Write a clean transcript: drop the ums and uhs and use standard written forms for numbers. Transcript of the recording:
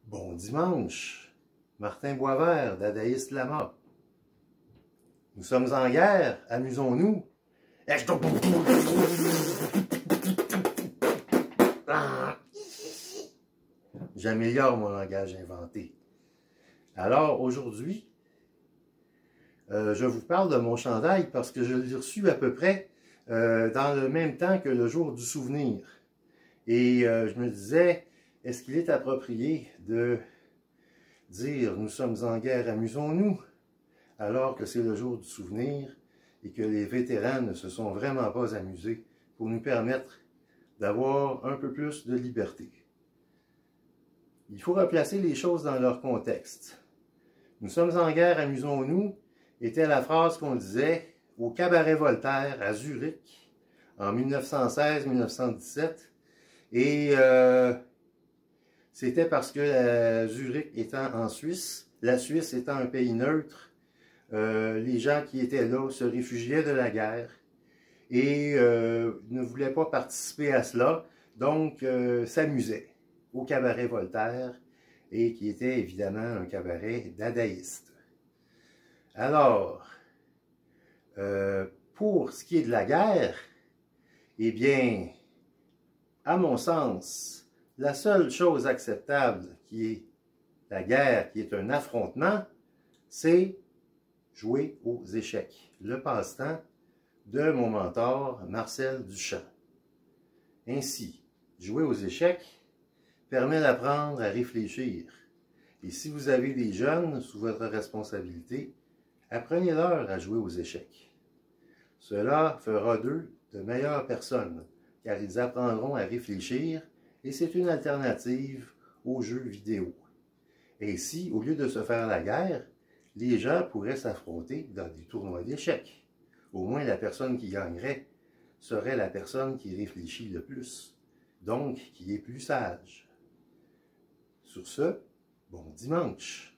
Bon dimanche, Martin Boisvert, Dadaïste Lama. Nous sommes en guerre, amusons-nous. J'améliore mon langage inventé. Alors aujourd'hui, je vous parle de mon chandail parce que je l'ai reçu à peu près dans le même temps que le jour du souvenir. Et je me disais, est-ce qu'il est approprié de dire « Nous sommes en guerre, amusons-nous » alors que c'est le jour du souvenir et que les vétérans ne se sont vraiment pas amusés pour nous permettre d'avoir un peu plus de liberté. Il faut replacer les choses dans leur contexte. « Nous sommes en guerre, amusons-nous » était la phrase qu'on disait au cabaret Voltaire à Zurich en 1916-1917 et c'était parce que Zurich étant en Suisse, la Suisse étant un pays neutre, les gens qui étaient là se réfugiaient de la guerre et ne voulaient pas participer à cela, donc s'amusaient au cabaret Voltaire, et qui était évidemment un cabaret dadaïste. Alors, pour ce qui est de la guerre, eh bien, à mon sens, la seule chose acceptable qui est la guerre, qui est un affrontement, c'est jouer aux échecs, le passe-temps de mon mentor Marcel Duchamp. Ainsi, jouer aux échecs permet d'apprendre à réfléchir. Et si vous avez des jeunes sous votre responsabilité, apprenez-leur à jouer aux échecs. Cela fera d'eux de meilleures personnes, car ils apprendront à réfléchir et c'est une alternative aux jeux vidéo. Ainsi, au lieu de se faire la guerre, les gens pourraient s'affronter dans des tournois d'échecs. Au moins, la personne qui gagnerait serait la personne qui réfléchit le plus, donc qui est plus sage. Sur ce, bon dimanche!